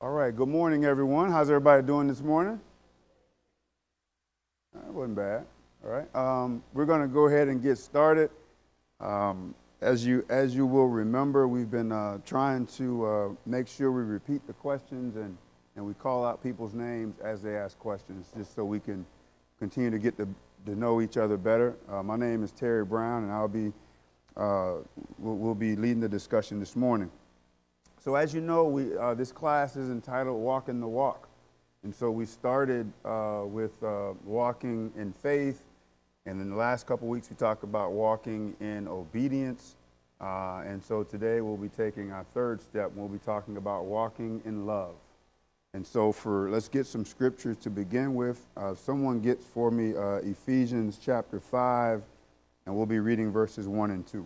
All right, good morning, everyone. How's everybody doing this morning? That wasn't bad. All right, we're going to go ahead and get started. As you will remember, we've been trying to make sure we repeat the questions and we call out people's names as they ask questions, just so we can continue to get to know each other better. My name is Terry Brown, and we'll be leading the discussion this morning. So as you know, this class is entitled Walking the Walk. And so we started with walking in faith. And in the last couple weeks, we talked about walking in obedience. And so today we'll be taking our third step. And we'll be talking about walking in love. And so let's get some scriptures to begin with. Someone gets for me Ephesians chapter 5, and we'll be reading verses 1 and 2.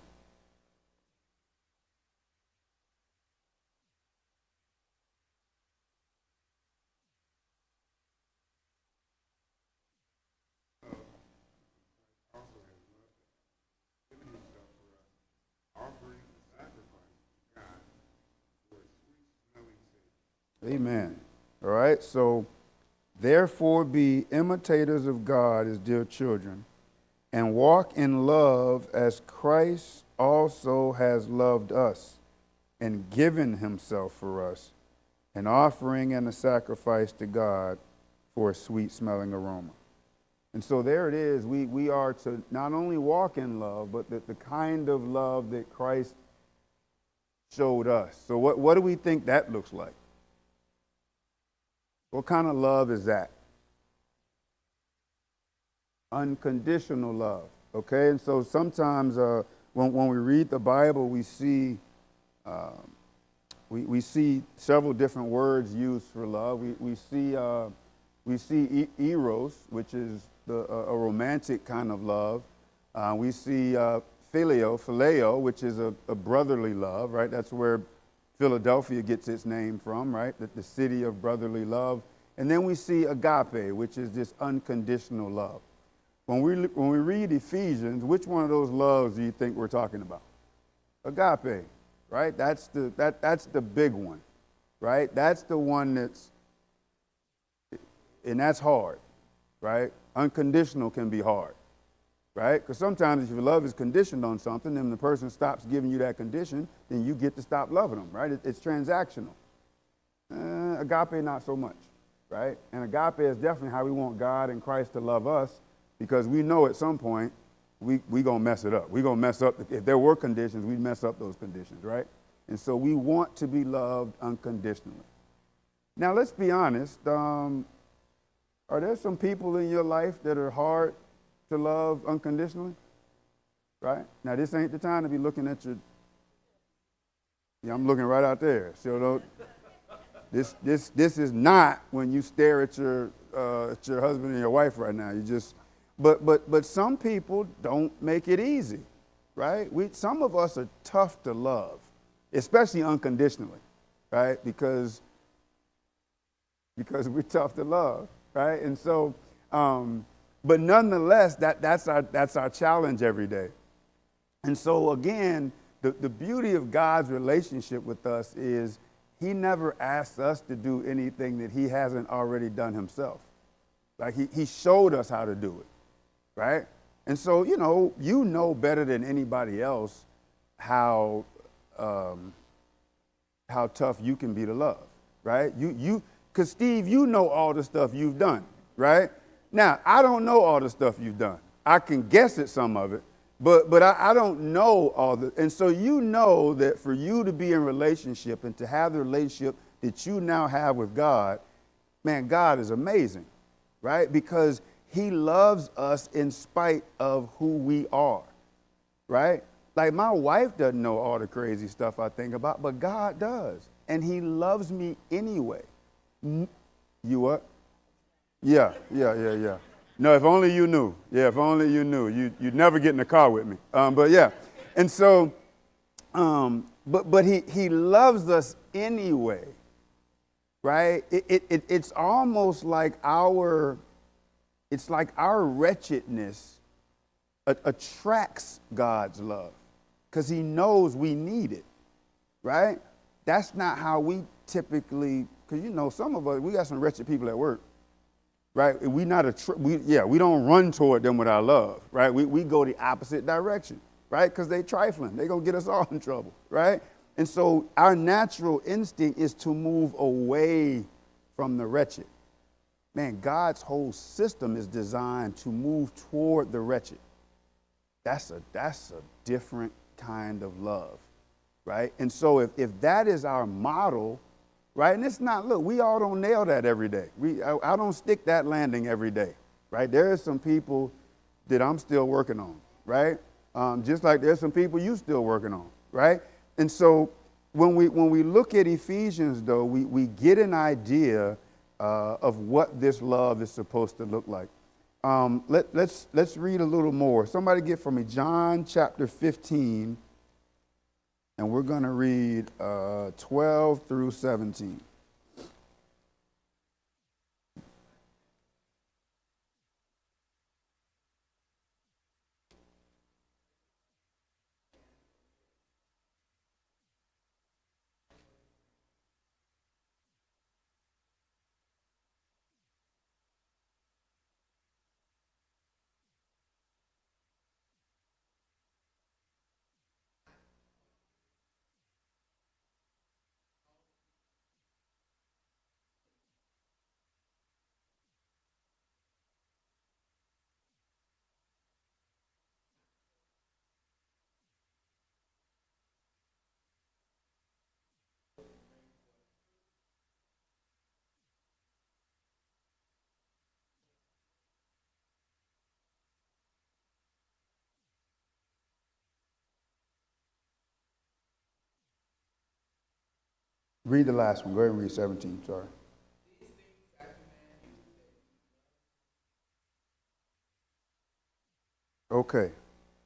Amen. All right, so therefore be imitators of God as dear children, and walk in love as Christ also has loved us and given himself for us, an offering and a sacrifice to God for a sweet-smelling aroma. And so there it is. We are to not only walk in love, but the kind of love that Christ showed us. So what do we think that looks like? What kind of love is that? Unconditional love, okay? And so sometimes when we read the Bible, we see several different words used for love. We see eros, which is a romantic kind of love. We see phileo, which is a brotherly love, right? That's where Philadelphia gets its name from, right? The city of brotherly love. And then we see agape, which is this unconditional love. When we read Ephesians, which one of those loves do you think we're talking about? Agape, right? That's the big one, right? That's the one that's hard, right? Unconditional can be hard, right? Because sometimes if your love is conditioned on something, and the person stops giving you that condition, then you get to stop loving them, right? It's transactional. Agape, not so much, right? And agape is definitely how we want God and Christ to love us, because we know at some point we going to mess it up. We're going to mess up. If there were conditions, we'd mess up those conditions, right? And so we want to be loved unconditionally. Now, let's be honest. Are there some people in your life that are hard to love unconditionally? Right? Now, this ain't the time to be looking at your... Yeah, I'm looking right out there. So this is not when you stare at your husband and your wife right now. You just... But some people don't make it easy, right? Some of us are tough to love, especially unconditionally, right? Because we're tough to love, right? And so... but nonetheless, that's our challenge every day. And so again, the beauty of God's relationship with us is he never asks us to do anything that he hasn't already done himself. Like he showed us how to do it, right? And so, you know better than anybody else how tough you can be to love, right? Because Steve, you know all the stuff you've done, right? Now, I don't know all the stuff you've done. I can guess at some of it, but I don't know all the, and so you know that for you to be in relationship and to have the relationship that you now have with God, man, God is amazing, right? Because he loves us in spite of who we are, right? Like my wife doesn't know all the crazy stuff I think about, but God does, and he loves me anyway. You what? Yeah. No, if only you knew. Yeah, if only you knew. You'd never get in the car with me. But yeah. And so, but he loves us anyway, right? It's almost like our wretchedness attracts God's love because he knows we need it, right? That's not how we typically because you know, some of us, we got some wretched people at work, right? We not we don't run toward them with our love, right? We go the opposite direction, right? Because they trifling. They gonna get us all in trouble, right? And so our natural instinct is to move away from the wretched. Man, God's whole system is designed to move toward the wretched. That's a different kind of love, right? And so if that is our model, right? And it's not, look, we all don't nail that every day. I don't stick that landing every day, right? There are some people that I'm still working on, right? Just like there's some people you still working on, right? And so when we look at Ephesians, though, we get an idea of what this love is supposed to look like. Let's read a little more. Somebody get for me John chapter 15, and we're going to read 12 through 17. Read the last one. Go ahead and read 17. Sorry. Okay.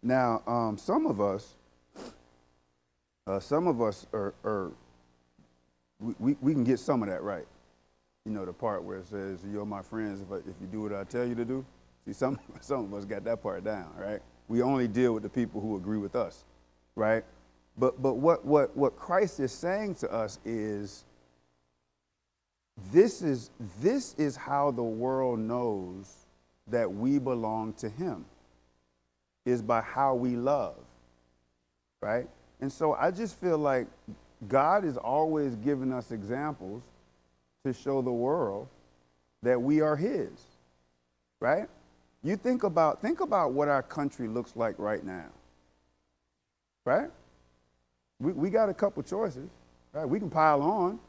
Now, some of us are we can get some of that right. You know, the part where it says, "You're my friends if you do what I tell you to do." See, some of us got that part down, right? We only deal with the people who agree with us, right? But what Christ is saying to us is, this is how the world knows that we belong to Him, is by how we love, right? And so I just feel like God is always giving us examples to show the world that we are His, right? You think about what our country looks like right now, right? We got a couple choices, right? We can pile on,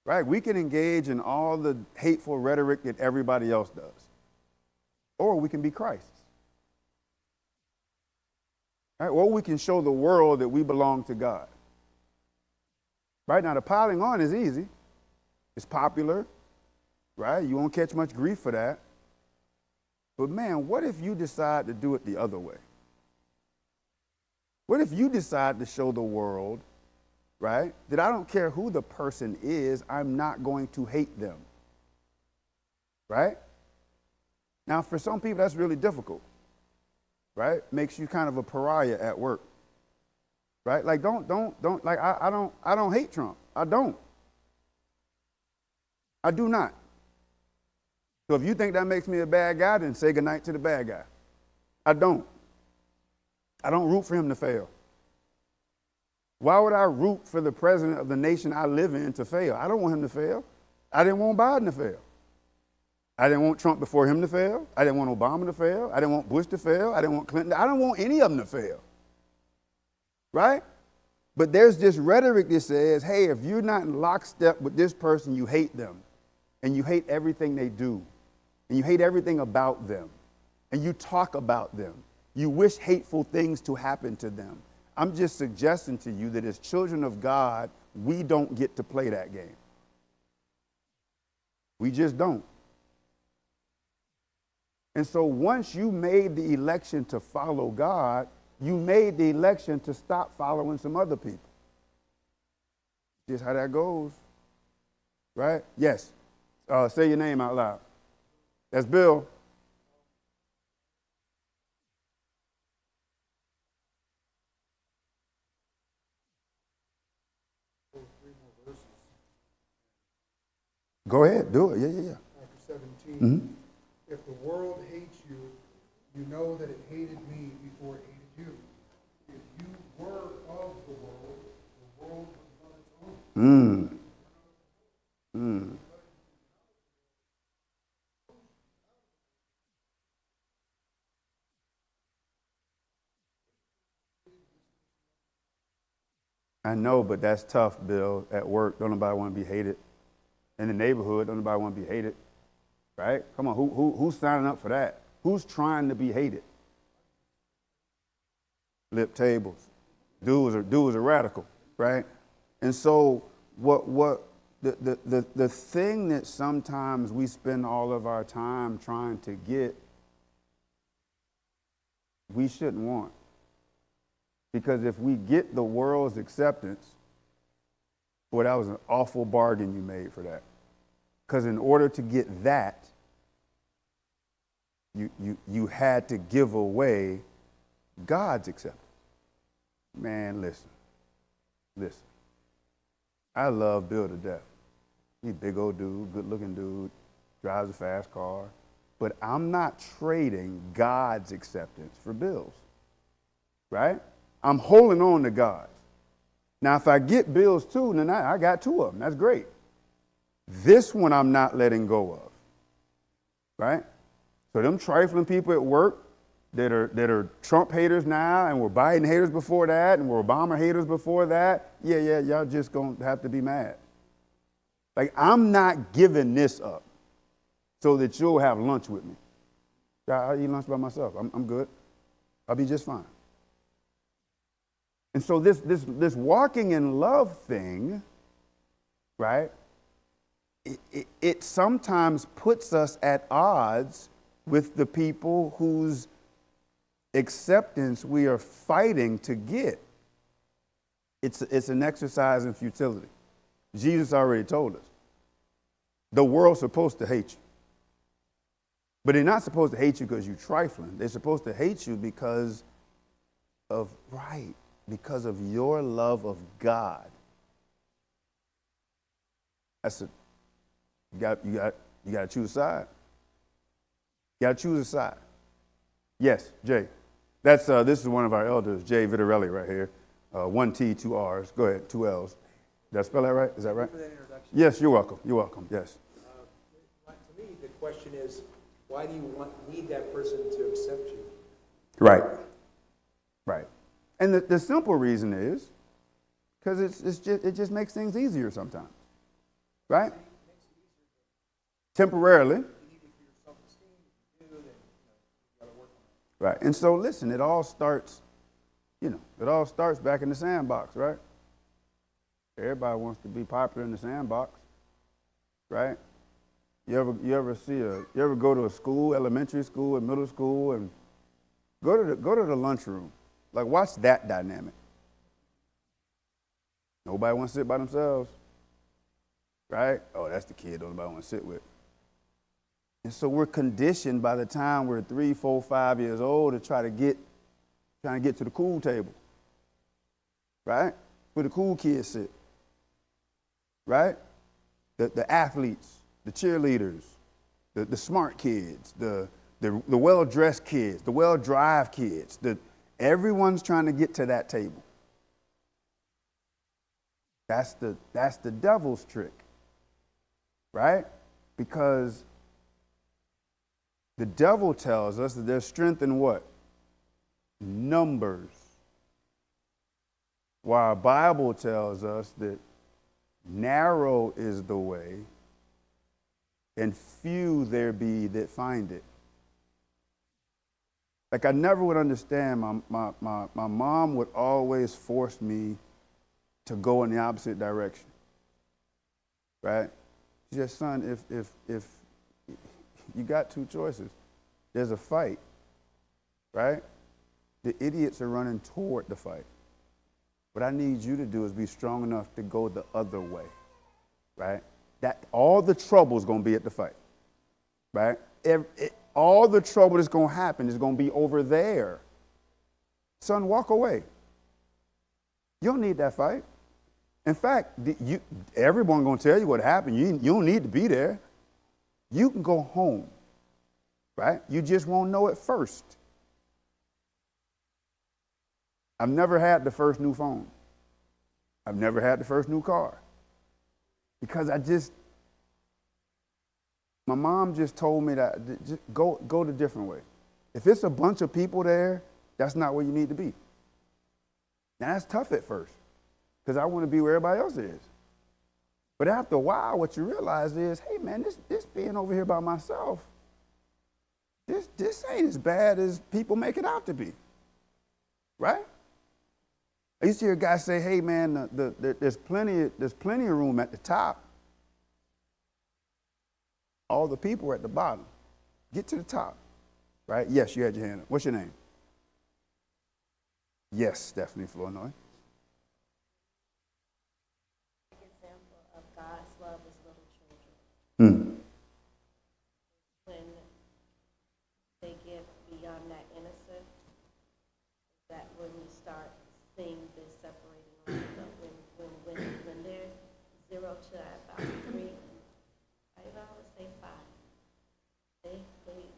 right? We can engage in all the hateful rhetoric that everybody else does, or we can be Christ. Right? Or we can show the world that we belong to God. Right now, the piling on is easy. It's popular, right? You won't catch much grief for that. But man, what if you decide to do it the other way? What if you decide to show the world, right, that I don't care who the person is, I'm not going to hate them, right? Now, for some people, that's really difficult. Right? Makes you kind of a pariah at work. Right? Like don't like I don't hate Trump. I don't. I do not. So if you think that makes me a bad guy, then say goodnight to the bad guy. I don't. I don't root for him to fail. Why would I root for the president of the nation I live in to fail? I don't want him to fail. I didn't want Biden to fail. I didn't want Trump before him to fail. I didn't want Obama to fail. I didn't want Bush to fail. I didn't want Clinton. I don't want any of them to fail. Right? But there's this rhetoric that says, hey, if you're not in lockstep with this person, you hate them. And you hate everything they do. And you hate everything about them. And you talk about them. You wish hateful things to happen to them. I'm just suggesting to you that as children of God, we don't get to play that game. We just don't. And so once you made the election to follow God, you made the election to stop following some other people. Just how that goes, right? Yes. Say your name out loud. That's Bill. Go ahead, do it. Yeah, yeah, yeah. Chapter 17. Mm-hmm. If the world hates you, you know that it hated me before it hated you. If you were of the world was of its own. I know, but that's tough, Bill. At work, don't nobody want to be hated. In the neighborhood, don't nobody want to be hated. Right? Come on, who's signing up for that? Who's trying to be hated? Lip tables. Dudes are radical, right? And so the thing that sometimes we spend all of our time trying to get, we shouldn't want. Because if we get the world's acceptance, boy, that was an awful bargain you made for that. Because in order to get that, you had to give away God's acceptance. Man, listen. I love Bill to death. He's a big old dude, good looking dude, drives a fast car. But I'm not trading God's acceptance for Bill's, right? I'm holding on to God's. Now, if I get Bill's too, then I got two of them. That's great. This one I'm not letting go of, right? So them trifling people at work that are Trump haters now and were Biden haters before that and were Obama haters before that, yeah, y'all just going to have to be mad. Like, I'm not giving this up so that you'll have lunch with me. I'll eat lunch by myself. I'm good. I'll be just fine. And so this walking in love thing, right, it sometimes puts us at odds with the people whose acceptance we are fighting to get. It's an exercise in futility. Jesus already told us. The world's supposed to hate you. But they're not supposed to hate you because you're trifling. They're supposed to hate you because of your love of God. You got to choose a side. You got to choose a side. Yes, Jay. This is one of our elders, Jay Vitarelli, right here. 1 T, 2 R's. Go ahead, 2 L's. Did I spell that right? Is that right? For that introduction. Yes, you're welcome. You're welcome. Yes. To me, the question is, why do you need that person to accept you? Right. And the simple reason is because it just makes things easier sometimes, right? Temporarily. Right. And so listen, it all starts back in the sandbox, right? Everybody wants to be popular in the sandbox, right? You ever go to a school, elementary school and middle school, and go to the lunchroom? Like, watch that dynamic. Nobody wants to sit by themselves, right? Oh, that's the kid nobody wants to sit with. And so we're conditioned by the time we're 3, 4, 5 years old to trying to get to the cool table, right? Where the cool kids sit, right? The athletes, the cheerleaders, the smart kids, the well-dressed kids, the well-drive kids. Everyone's trying to get to that table. That's the devil's trick, right? Because the devil tells us that there's strength in what? Numbers. While our Bible tells us that narrow is the way and few there be that find it. Like, I never would understand. My mom would always force me to go in the opposite direction, right? She said, son, if you got two choices. There's a fight, right? The idiots are running toward the fight. What I need you to do is be strong enough to go the other way, right? That all the trouble is going to be at the fight, right? All the trouble that's going to happen is going to be over there. Son, walk away. You don't need that fight. In fact, everyone going to tell you what happened. You don't need to be there. You can go home, right? You just won't know it first. I've never had the first new phone. I've never had the first new car. Because my mom just told me that just go the different way. If it's a bunch of people there, that's not where you need to be. Now that's tough at first, because I want to be where everybody else is. But after a while, what you realize is, hey man, this being over here by myself, this ain't as bad as people make it out to be, right? I used to hear a guy say, hey man, there's plenty of room at the top. All the people are at the bottom. Get to the top, right? Yes, you had your hand up. What's your name? Yes, Stephanie Flournoy. Example of God's love is little children. Hmm. When they get beyond that innocence, that when we start seeing this separating line. But when they're 0 to about 3, I always say 5.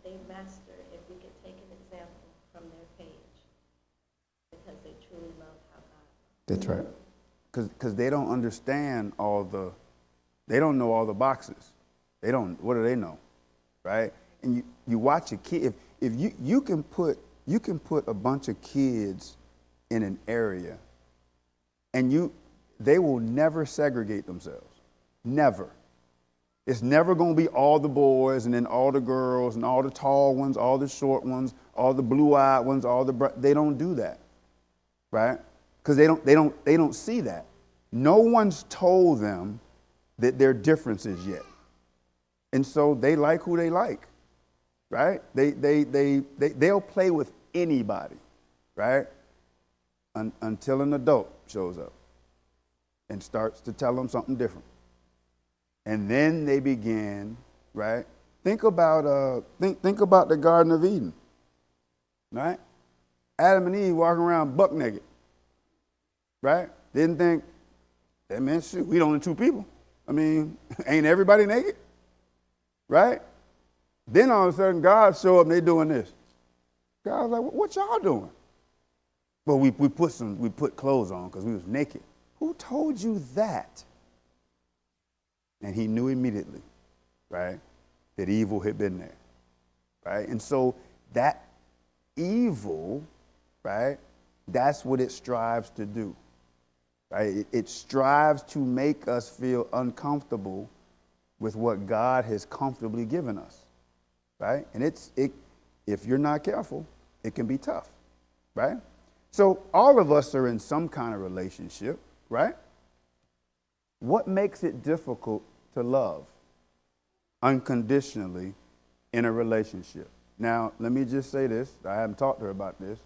They master, if we could take an example from their page, because they truly love how God loves. That's right. Because they don't understand they don't know all the boxes. What do they know, right? And you watch a kid, if you can put a bunch of kids in an area, and they will never segregate themselves. Never. It's never going to be all the boys and then all the girls and all the tall ones, all the short ones, all the blue-eyed ones, they don't do that, right? Because they don't see that. No one's told them that there are differences yet, and so they like who they like, right? They'll play with anybody, right? Until an adult shows up and starts to tell them something different. And then they begin, right? Think about the Garden of Eden, right? Adam and Eve walking around buck naked, right? Didn't think, hey man, shoot, we only 2 people. I mean, ain't everybody naked, right? Then all of a sudden God show up and they doing this. God was like, what y'all doing? Well, we put clothes on because we was naked. Who told you that? And he knew immediately, right, that evil had been there, right? And so that evil, right, that's what it strives to do, right? It strives to make us feel uncomfortable with what God has comfortably given us, right? And if you're not careful, it can be tough, right? So all of us are in some kind of relationship, right? What makes it difficult to love unconditionally in a relationship? Now, let me just say this. I haven't talked to her about this,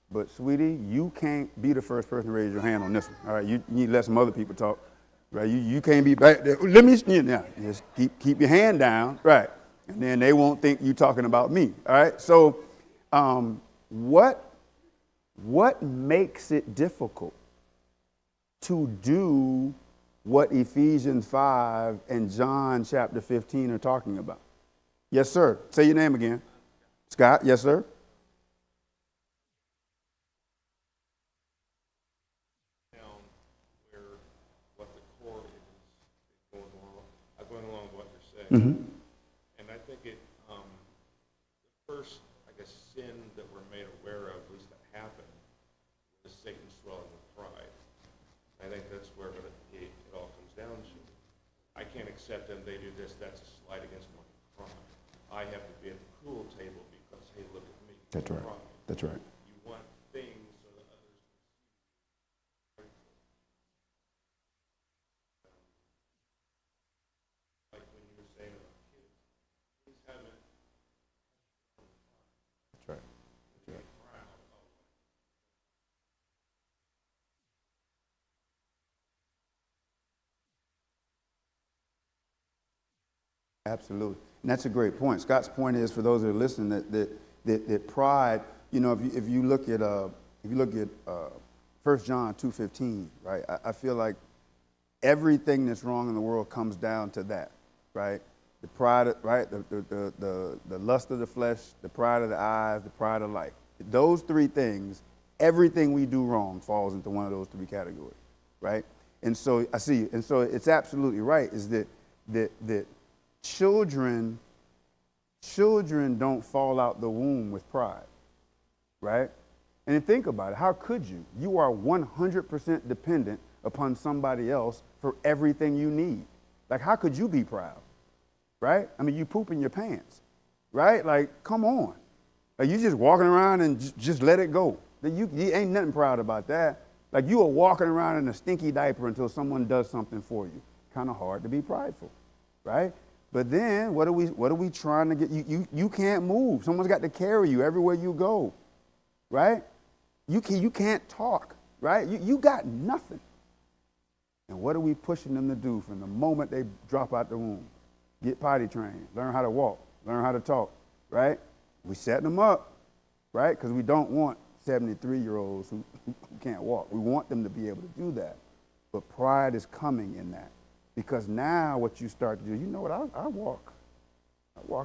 but sweetie, you can't be the first person to raise your hand on this one. All right, you need to let some other people talk, right? You can't be back there. Let me now. Just keep your hand down, right? And then they won't think you talking about me. All right. So, what makes it difficult to do what Ephesians 5 and John chapter 15 are talking about? Yes, sir. Say your name again. Scott, yes, sir. Where what the core is going along with what you're saying. Mm-hmm. And I think the first, sin that we're made aware of, at least that happened, was Satan swelling with pride. I think that's where it all comes down to. I can't accept them, they do this, that's a slight against my pride. I have to be at the pool table because, hey, look at me. That's right. Pride. That's right. You want things so that others can see. Like when you were saying about kids, kids haven't. That's right. That's right. Absolutely. And that's a great point. Scott's point is, for those that are listening, that pride, if you look at 1 John 2:15, right? I feel like everything that's wrong in the world comes down to that, right? The pride, right? The lust of the flesh, the pride of the eyes, the pride of life. Those three things, everything we do wrong falls into one of those three categories, right? And so it's absolutely right, is that children don't fall out the womb with pride, right? And then think about it. How could you? You are 100% dependent upon somebody else for everything you need. Like, how could you be proud, right? I mean, you poop in your pants, right? Like, come on. Like, you just walking around and just let it go. You ain't nothing proud about that. Like, you are walking around in a stinky diaper until someone does something for you. Kind of hard to be prideful, right? But then what are we trying to get? You can't move. Someone's got to carry you everywhere you go, right? You can't talk, right? You got nothing. And what are we pushing them to do from the moment they drop out the womb? Get potty trained, learn how to walk, learn how to talk, right? We set them up, right? Because we don't want 73-year-olds who can't walk. We want them to be able to do that. But pride is coming in that. Because now what you start to do, you know what, I walk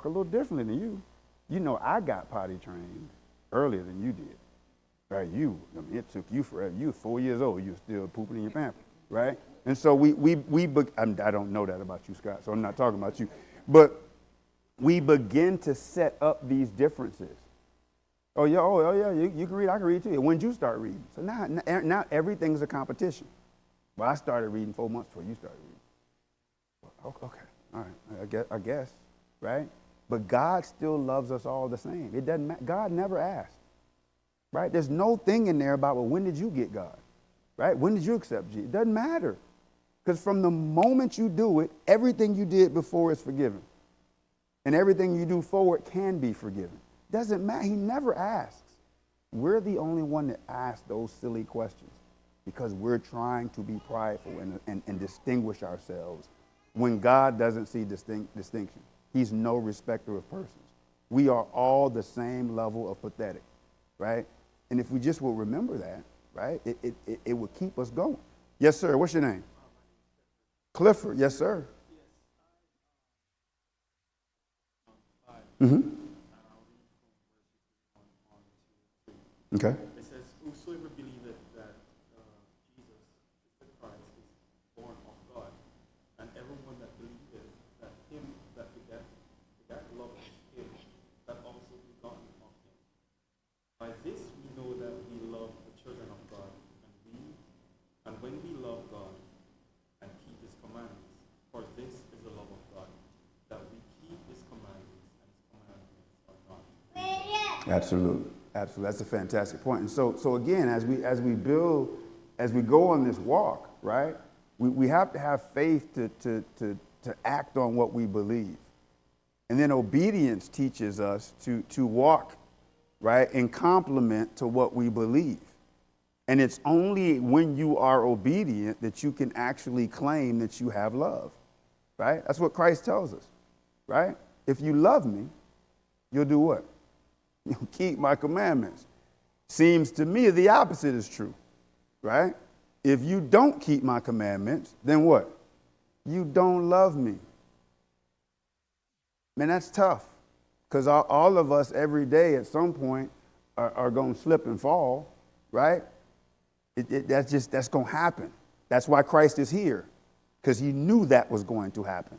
a little differently than you. You know, I got potty trained earlier than you did. Right, it took you forever. You were 4 years old, you were still pooping in your pants, right? And so I don't know that about you, Scott, so I'm not talking about you. But we begin to set up these differences. Oh yeah, you can read, I can read too. When did you start reading? So now everything's a competition. Well, I started reading 4 months before you started reading. Okay, all right, I guess, right? But God still loves us all the same. It doesn't matter. God never asked. Right? There's no thing in there about, well, when did you get God? Right? When did you accept Jesus? It doesn't matter. Because from the moment you do it, everything you did before is forgiven. And everything you do forward can be forgiven. Doesn't matter. He never asks. We're the only one that asks those silly questions because we're trying to be prideful and distinguish ourselves when God doesn't see distinction. He's no respecter of persons. We are all the same level of pathetic, right? And if we just will remember that, right, it will keep us going. Yes, sir. What's your name? Clifford. Yes, sir. Mm-hmm. Okay. It says, whosoever believeth that Jesus is the Christ is born of God, and everyone that believeth that him that begat loveth him, that also begotten of him. By this we know that we love the children of God, and when we love God and keep his commandments, for this is the love of God, that we keep his commandments, and his commandments are not. Absolutely. Absolutely. That's a fantastic point. And so again, as we go on this walk, right, we have to have faith to act on what we believe. And then obedience teaches us to walk, right, in complement to what we believe. And it's only when you are obedient that you can actually claim that you have love, right? That's what Christ tells us, right? If you love me, you'll do what? You'll keep my commandments. Seems to me the opposite is true, right? If you don't keep my commandments, then what? You don't love me. Man, that's tough because all of us every day at some point are going to slip and fall, right? That's going to happen. That's why Christ is here, because he knew that was going to happen.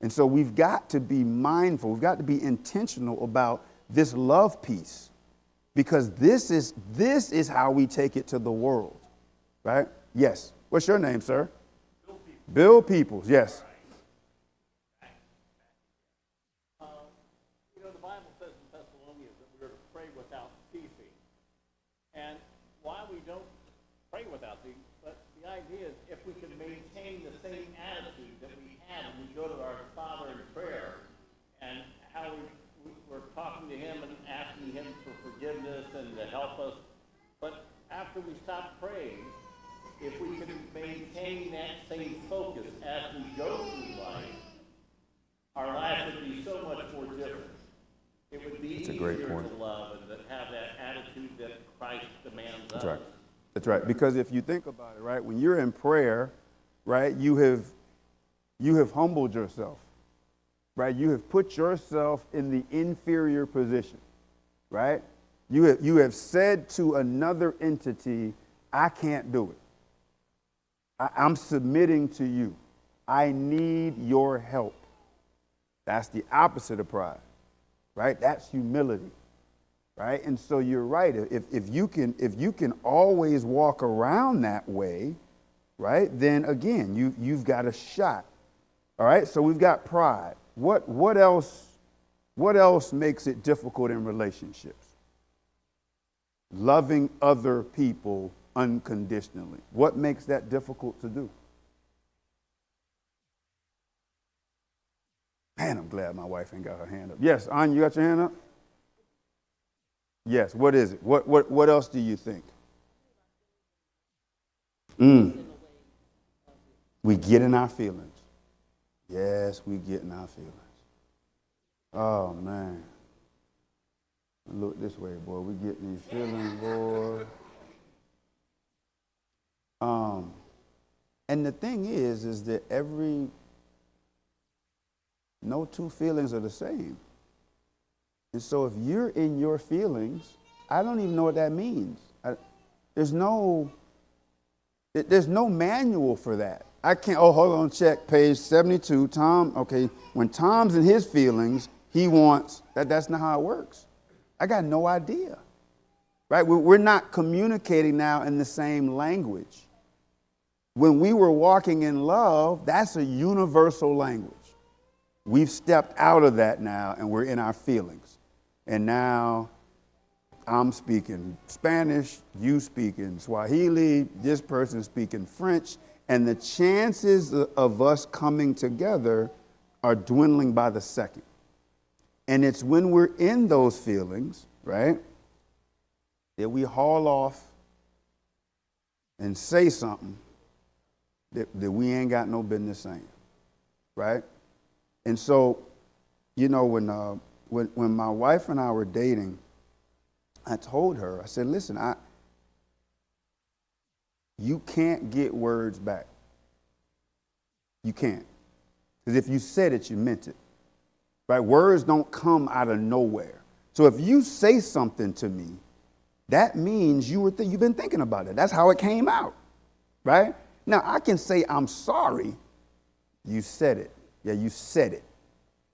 And so we've got to be mindful. We've got to be intentional about this love piece, because this is how we take it to the world, right? Yes. What's your name, sir? Bill Peoples. Yes. The Bible says in Thessalonians that we are to pray without ceasing. And why we don't pray without ceasing, but the idea is if we can maintain the same attitude that we have when we go to our Father in prayer, and how we're talking to him and asking him for forgiveness and to help us. But after we stop praying, if we can maintain that same focus as we go through life, our life would be so much more different. It would be easier to love and to have that attitude that Christ demands of us. That's right. That's right. Because if you think about it, right, when you're in prayer, right? You have humbled yourself, right? You have put yourself in the inferior position, right? You have said to another entity, I can't do it. I'm submitting to you. I need your help. That's the opposite of pride, right? That's humility, right? And so you're right. If you can always walk around that way, right? Then again, you've got a shot. All right. So we've got pride. What else makes it difficult in relationships? Loving other people unconditionally. What makes that difficult to do? Man, I'm glad my wife ain't got her hand up. Yes, Anya, you got your hand up? Yes, what is it? What else do you think? We get in our feelings. Yes, we get in our feelings. Oh, man. Look this way, boy. We get in these feelings, boy. And the thing is that no two feelings are the same. And so if you're in your feelings, I don't even know what that means. There's no manual for that. I can't, hold on, check page 72. Tom, okay, when Tom's in his feelings, he wants, that's not how it works. I got no idea, right? We're not communicating now in the same language. When we were walking in love, that's a universal language. We've stepped out of that now and we're in our feelings. And now I'm speaking Spanish, you speaking Swahili, this person speaking French, and the chances of us coming together are dwindling by the second. And it's when we're in those feelings, right, that we haul off and say something that we ain't got no business saying, right? And so, you know, when my wife and I were dating, I told her, I said, listen, you can't get words back. You can't. Because if you said it, you meant it. Right? Words don't come out of nowhere. So if you say something to me, that means you've been thinking about it. That's how it came out. Right? Now, I can say I'm sorry. You said it. Yeah, you said it.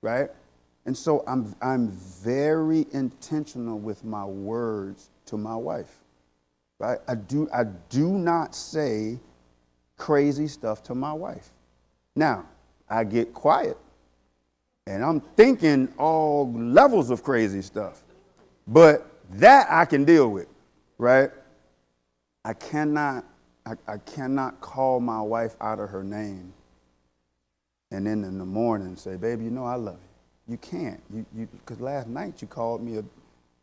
Right? And so I'm very intentional with my words to my wife. Right? I do not say crazy stuff to my wife. Now, I get quiet and I'm thinking all levels of crazy stuff. But that I can deal with, right? I cannot call my wife out of her name and then in the morning say, baby, you know I love you. You can't. Because last night you called me a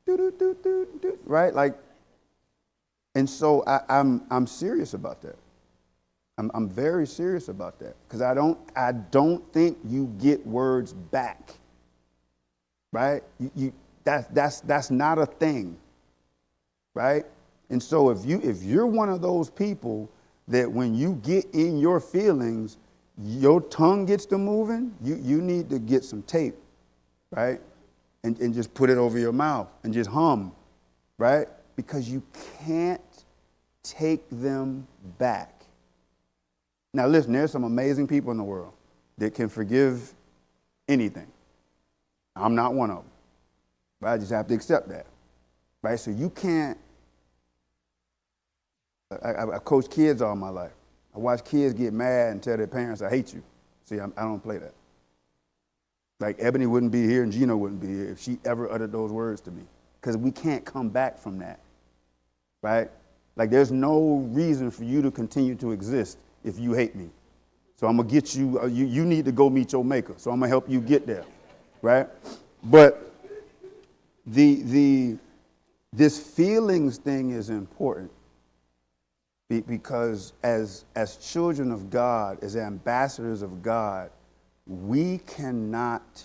do-do-do-do-do, right? Like, and so I'm serious about that. I'm very serious about that because I don't think you get words back, right? That's not a thing, right? And so if you're one of those people that when you get in your feelings, your tongue gets to moving, you need to get some tape, right? And just put it over your mouth and just hum, right? Because you can't take them back. Now listen, there's some amazing people in the world that can forgive anything. I'm not one of them. But I just have to accept that. Right? So you can't. I coached kids all my life. I watched kids get mad and tell their parents, I hate you. See, I don't play that. Like Ebony wouldn't be here and Gina wouldn't be here if she ever uttered those words to me. Because we can't come back from that. Right? Like there's no reason for you to continue to exist if you hate me. So I'm going to get you, you need to go meet your maker. So I'm going to help you get there. Right? But this feelings thing is important because as children of God, as ambassadors of God, we cannot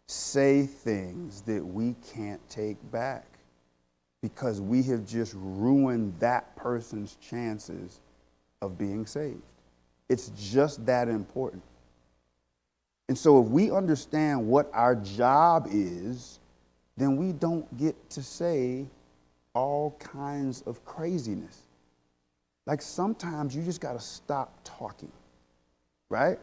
say things that we can't take back because we have just ruined that person's chances of being saved. It's just that important. And so if we understand what our job is, then we don't get to say all kinds of craziness. Like sometimes you just got to stop talking, right?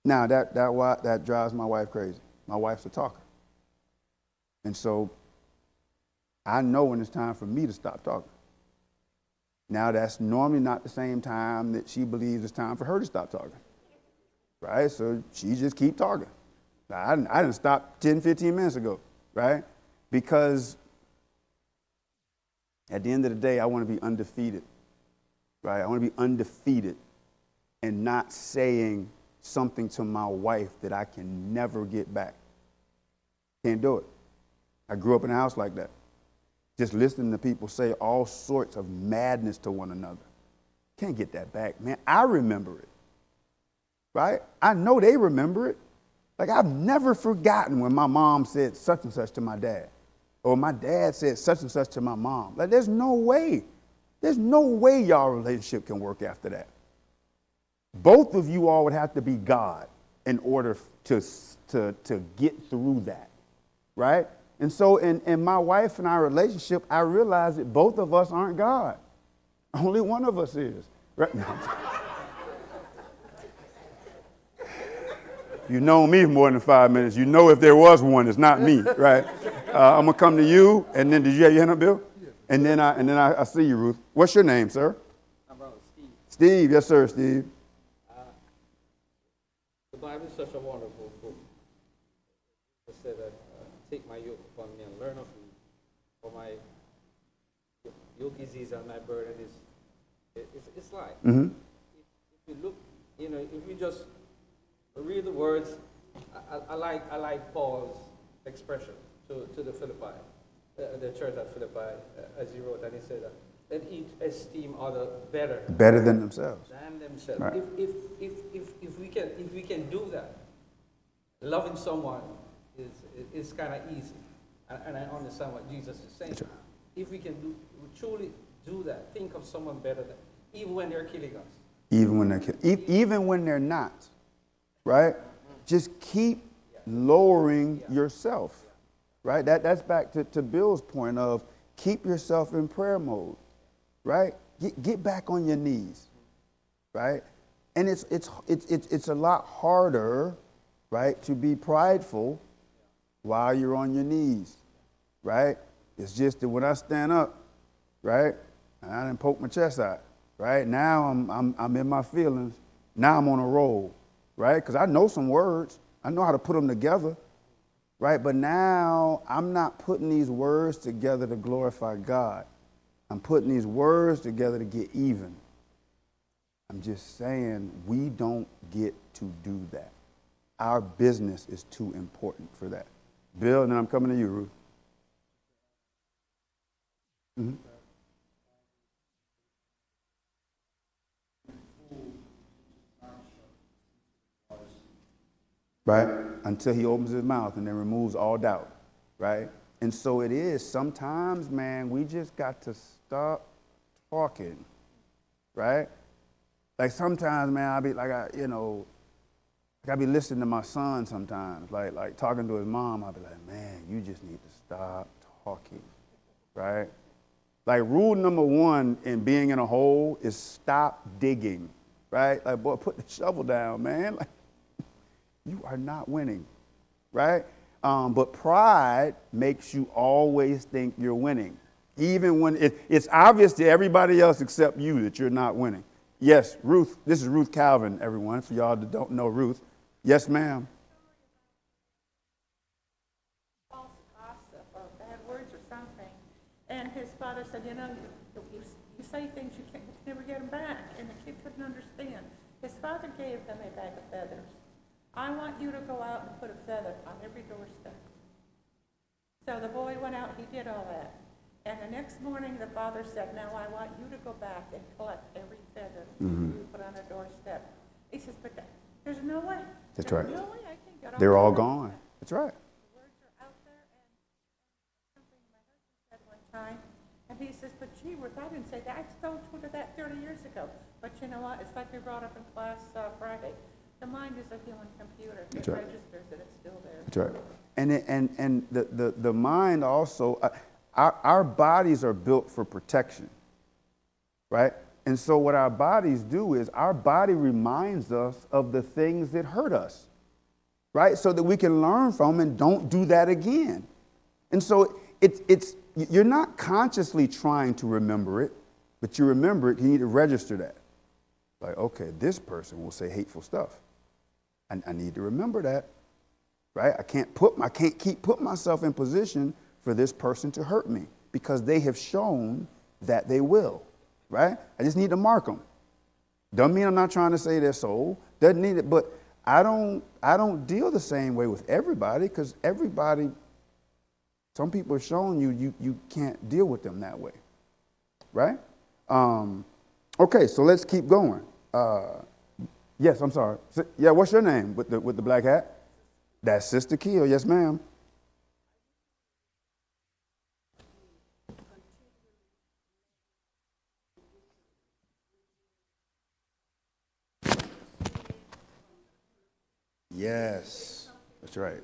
Now that drives my wife crazy. My wife's a talker. And so I know when it's time for me to stop talking. Now that's normally not the same time that she believes it's time for her to stop talking, right? So she just keep talking. I didn't stop 10, 15 minutes ago, right? Because at the end of the day, I want to be undefeated, right? I want to be undefeated and not saying something to my wife that I can never get back. Can't do it. I grew up in a house like that. Just listening to people say all sorts of madness to one another. Can't get that back, man. I remember it, right? I know they remember it. Like, I've never forgotten when my mom said such and such to my dad, or my dad said such and such to my mom. Like, there's no way y'all relationship can work after that. Both of you all would have to be God in order to get through that, right? And so in my wife and our relationship, I realized that both of us aren't God. Only one of us is. Right? No. You know me for more than 5 minutes. You know if there was one, it's not me, right? I'm gonna come to you, and then did you have your hand up, Bill? And then I see you, Ruth. What's your name, sir? My brother Steve. Steve, yes, sir, Steve. The Bible is such a wonderful book. It said that take my yoke upon me and learn of me, for my yoke is easy and my burden is it's light. Mm-hmm. If you look, if you just read the words, I like Paul's expression to the Philippi, the church at Philippi, as he wrote, and he said that let each esteem other better than themselves. Right. If we can do that, loving someone is kind of easy, and I understand what Jesus is saying. Right. If we can truly do that, think of someone better than, even when they're killing us. Even when they're not, right? Just keep lowering yourself, right? That's back to Bill's point of keep yourself in prayer mode, right? Get back on your knees, right? And it's a lot harder, right, to be prideful while you're on your knees, right? It's just that when I stand up, right, and I done poke my chest out, right? Now I'm in my feelings. Now I'm on a roll, right? Because I know some words. I know how to put them together, right? But now I'm not putting these words together to glorify God. I'm putting these words together to get even. I'm just saying we don't get to do that. Our business is too important for that. Bill, and then I'm coming to you, Ruth. Mm-hmm. Right? Until he opens his mouth and then removes all doubt, right? And so it is. Sometimes, man, we just got to stop talking, right? Like sometimes, man, I'll be like, I be listening to my son sometimes, like talking to his mom. I'll be like, man, you just need to stop talking, right? Like rule number one in being in a hole is stop digging, right? Like, boy, put the shovel down, man. Like, you are not winning, right? But pride makes you always think you're winning, even when it's obvious to everybody else except you that you're not winning. Yes, Ruth, this is Ruth Calvin, everyone, for y'all that don't know Ruth. Yes, ma'am. False gossip or bad words or something. And his father said, you say things you can never get them back. And the kid couldn't understand. His father gave them a bag of feathers. I want you to go out and put a feather on every doorstep. So the boy went out, he did all that. And the next morning, the father said, now I want you to go back and collect every feather you put on a doorstep. He says, but there's no way. That's There's right. no way I can get all They're all that. gone. That's right. The words are out there, and something my husband said one time, and he says, but gee, Ruth, I didn't say that. I told you that 30 years ago. But you know what? It's like we brought up in class Friday. The mind is a human computer. That's It right. registers it. It's still there. That's right. And the mind also, our bodies are built for protection, right? And so what our bodies do is our body reminds us of the things that hurt us, right? So that we can learn from and don't do that again. And so you're not consciously trying to remember it, but you remember it, you need to register that. Like, okay, this person will say hateful stuff. I need to remember that, right? I can't keep putting myself in position for this person to hurt me because they have shown that they will, right? I just need to mark them. Doesn't mean I'm not trying to save their soul. Doesn't need it, but I don't deal the same way with everybody because everybody, some people have shown you can't deal with them that way, right? Okay, so let's keep going. Yes, I'm sorry. Yeah, what's your name with the black hat? That's Sister Keo. Yes, ma'am. Yes, that's right.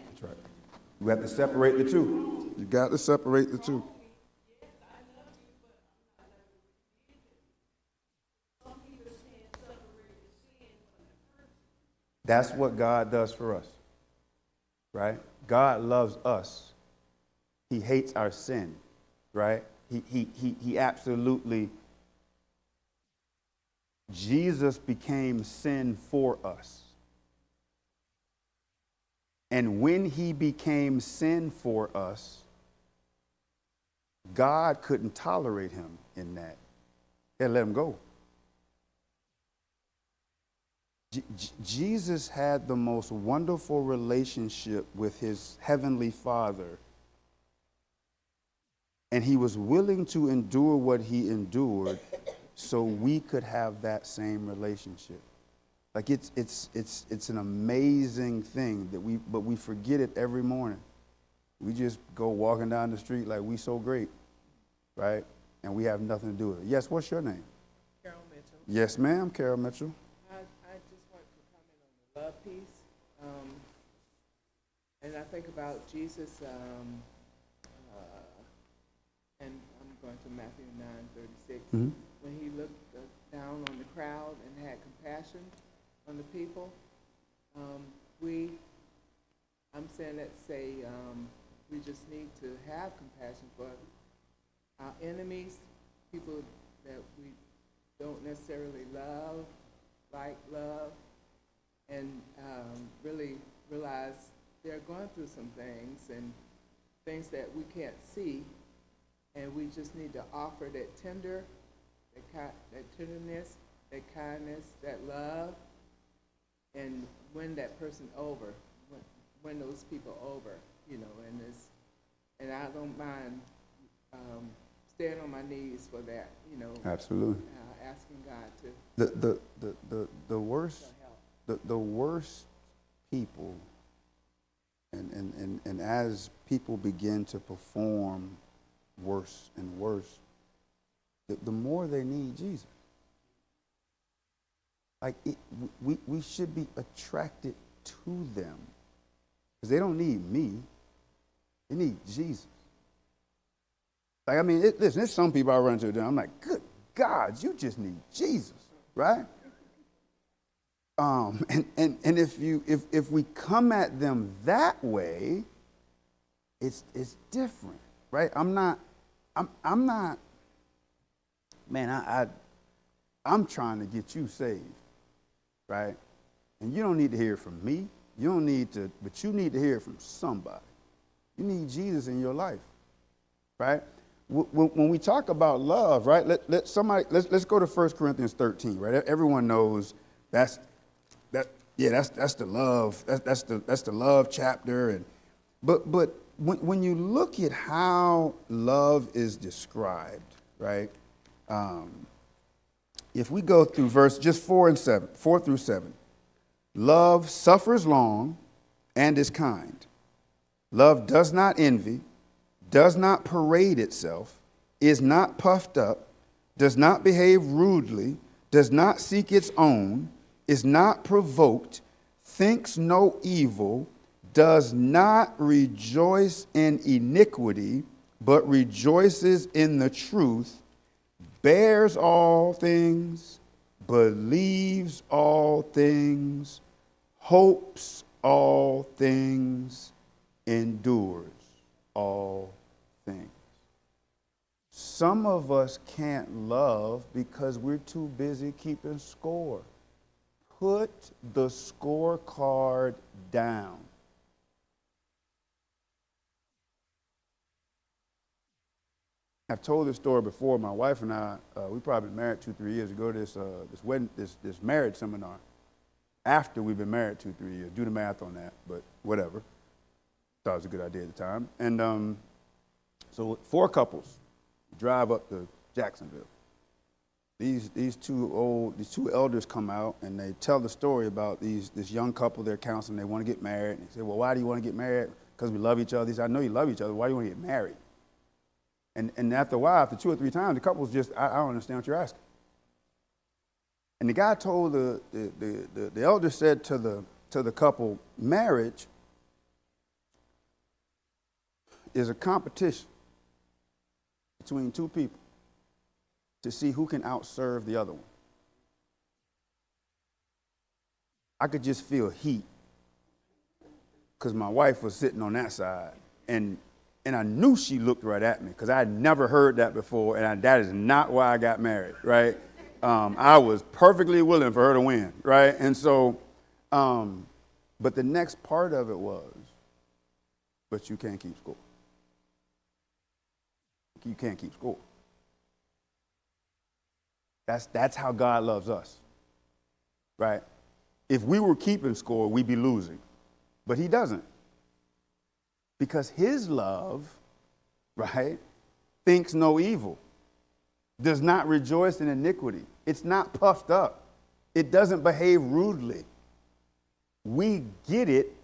That's right. You have to separate the two. You got to separate the two. That's what God does for us, right? God loves us. He hates our sin, right? He absolutely, Jesus became sin for us. And when he became sin for us, God couldn't tolerate him in that. He let him go. Jesus had the most wonderful relationship with his heavenly Father. And he was willing to endure what he endured so we could have that same relationship. Like it's an amazing thing but we forget it every morning. We just go walking down the street like we so great, right? And we have nothing to do with it. Yes, what's your name? Carol Mitchell. Yes, ma'am, Carol Mitchell. I just want to comment on the love piece. And I think about Jesus, and I'm going to Matthew 9:36, when he looked down on the crowd and had compassion on the people. I'm saying that we just need to have compassion for our enemies, people that we don't necessarily love, and really realize they're going through some things and things that we can't see, and we just need to offer that tenderness, that kindness, that love, and win that person over, win those people over, and I don't mind staying on my knees for that, Absolutely. asking God to The worst help. the worst people, and as people begin to perform worse and worse, the more they need Jesus. Like we should be attracted to them because they don't need me; they need Jesus. Like listen, there's some people I run into. I'm like, good God, you just need Jesus, right? And if we come at them that way, it's different, right? I'm not, man, I'm trying to get you saved, right? And you don't need to hear it from me. You don't need to, but you need to hear it from somebody. You need Jesus in your life, right? When we talk about love, right? Let's go to 1 Corinthians 13, right? Everyone knows that's the love. That's the love chapter. But when you look at how love is described, right? if we go through verse just 4 through 7, love suffers long and is kind. Love does not envy, does not parade itself, is not puffed up, does not behave rudely, does not seek its own, is not provoked, thinks no evil, does not rejoice in iniquity, but rejoices in the truth, bears all things, believes all things, hopes all things, endures all things. Some of us can't love because we're too busy keeping score. Put the scorecard down. I've told this story before. My wife and I, we probably been married 2-3 years ago to this marriage seminar. After we've been married 2-3 years. Do the math on that, but whatever. Thought it was a good idea at the time. And so 4 couples drive up to Jacksonville. These two elders come out and they tell the story about this young couple they're counseling. They want to get married. And they say, well, why do you want to get married? Because we love each other. He said, I know you love each other. Why do you want to get married? And after a while, after 2 or 3 times, the couple's just, I don't understand what you're asking. And the guy told the elder said to the couple, marriage is a competition between 2 people to see who can outserve the other one. I could just feel heat because my wife was sitting on that side, and I knew she looked right at me because I had never heard that before, and that is not why I got married, right? I was perfectly willing for her to win, right? And so, but the next part of it was, but you can't keep score. You can't keep score. That's how God loves us, right? If we were keeping score, we'd be losing, but he doesn't. Because his love, right, thinks no evil, does not rejoice in iniquity. It's not puffed up. It doesn't behave rudely. We get it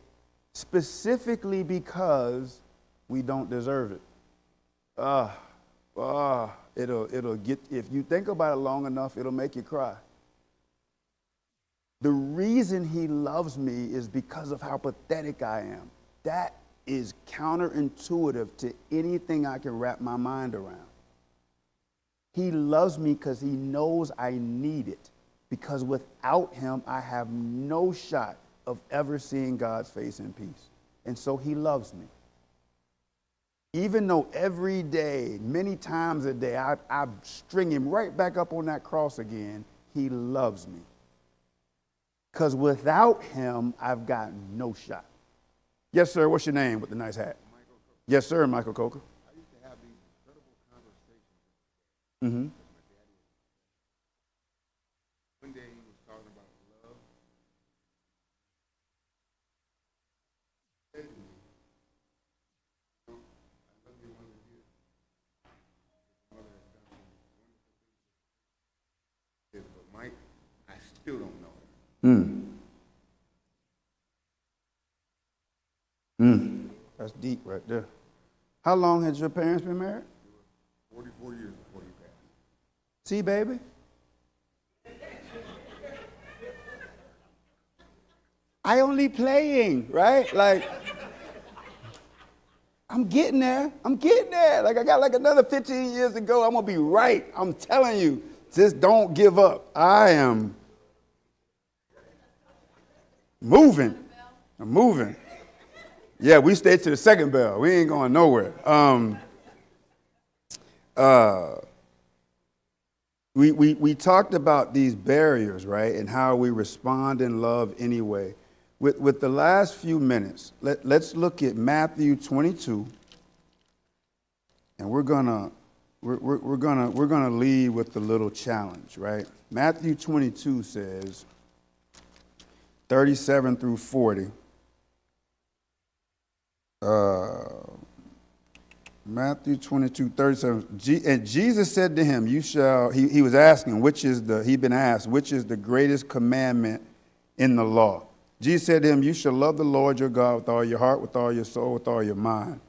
specifically because we don't deserve it. It'll get, if you think about it long enough, it'll make you cry. The reason he loves me is because of how pathetic I am. That is counterintuitive to anything I can wrap my mind around. He loves me because he knows I need it. Because without him, I have no shot of ever seeing God's face in peace. And so he loves me. Even though every day, many times a day, I string him right back up on that cross again, he loves me. Because without him, I've got no shot. Yes, sir. What's your name with the nice hat? Michael Coker. Yes, sir, Michael Coker. I used to have these incredible conversations. Mm-hmm. One day he was talking about love. He said to me, I love you one of you. His mother has done some wonderful things. But Mike, I still don't know her. That's deep right there. How long has your parents been married? 44 years before he passed. See, baby? I only playing, right? Like, I'm getting there. Like, I got like another 15 years to go. I'm going to be right. I'm telling you, just don't give up. I am moving. I'm moving. Yeah, we stayed to the second bell. We ain't going nowhere. We talked about these barriers, right, and how we respond in love anyway. With the last few minutes, let's look at Matthew 22, and we're gonna lead with the little challenge, right? Matthew 22 says, 37 through 40. Matthew 22:37. And Jesus said to him, he was asking, he'd been asked, which is the greatest commandment in the law? Jesus said to him, you shall love the Lord your God with all your heart, with all your soul, with all your mind.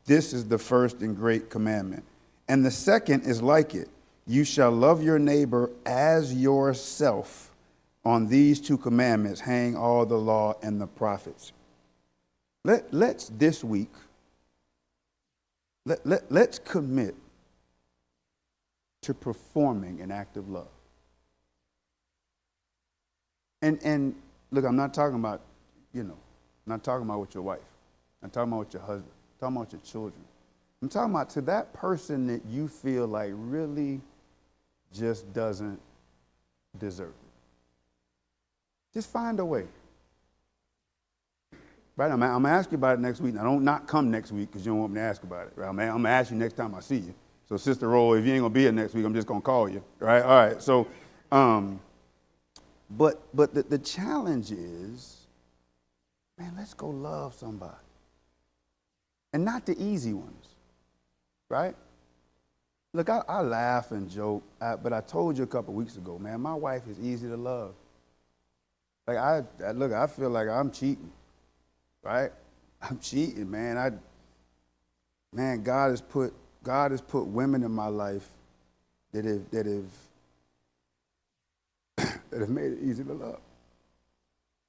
This is the first and great commandment. And the second is like it. You shall love your neighbor as yourself. On these two commandments hang all the law and the prophets. Let's this week, let's commit to performing an act of love. And look, I'm not talking about, I'm not talking about with your wife. I'm talking about with your husband. I'm talking about with your children. I'm talking about to that person that you feel like really just doesn't deserve it. Just find a way. Right? I'm going to ask you about it next week. Now, don't not come next week because you don't want me to ask about it. Right? I'm going to ask you next time I see you. So, Sister Roll, if you ain't going to be here next week, I'm just going to call you. Right? All right. So, but the challenge is, man, let's go love somebody. And not the easy ones. Right? Look, I laugh and joke, but I told you a couple weeks ago, man, my wife is easy to love. Like, I feel like I'm cheating. Right? I'm cheating, man. God has put women in my life that have made it easy to love.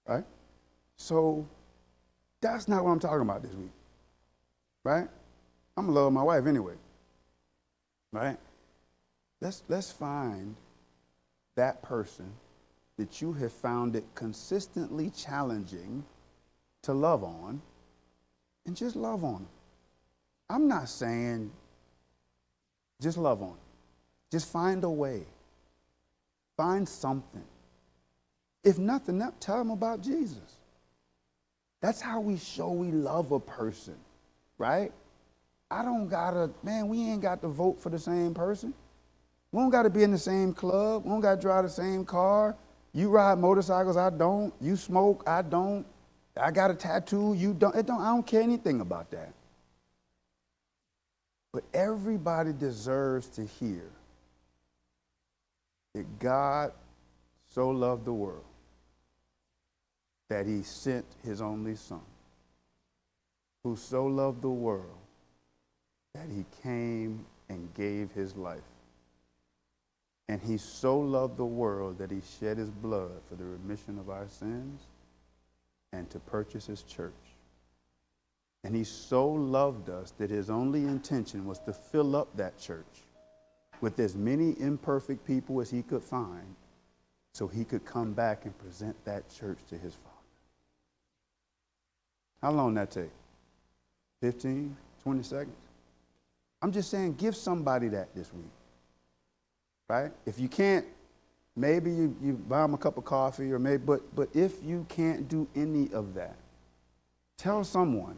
Right? So that's not what I'm talking about this week. Right? I'm gonna love my wife anyway. Right? Let's find that person that you have found it consistently challenging to love on, and just love on them. I'm not saying just love on them. Just find a way. Find something. If nothing else, tell them about Jesus. That's how we show we love a person, right? We ain't got to vote for the same person. We don't got to be in the same club. We don't got to drive the same car. You ride motorcycles, I don't. You smoke, I don't. I got a tattoo, you don't. I don't care anything about that. But everybody deserves to hear that God so loved the world that he sent his only son, who so loved the world that he came and gave his life. And he so loved the world that he shed his blood for the remission of our sins and to purchase his church. And he so loved us that his only intention was to fill up that church with as many imperfect people as he could find so he could come back and present that church to his Father. How long did that take? 15, 20 seconds? I'm just saying, give somebody that this week. Right? If you can't, maybe you buy them a cup of coffee, or maybe, but if you can't do any of that, tell someone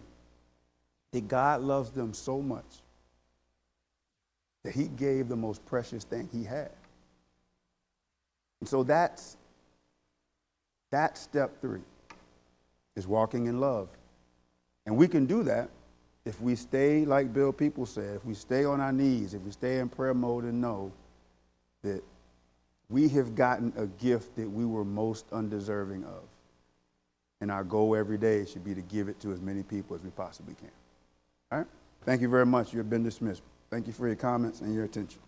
that God loves them so much that he gave the most precious thing he had. And so that's step 3, is walking in love. And we can do that if we stay, like Bill People said, if we stay on our knees, if we stay in prayer mode and know that we have gotten a gift that we were most undeserving of. And our goal every day should be to give it to as many people as we possibly can. All right? Thank you very much. You have been dismissed. Thank you for your comments and your attention.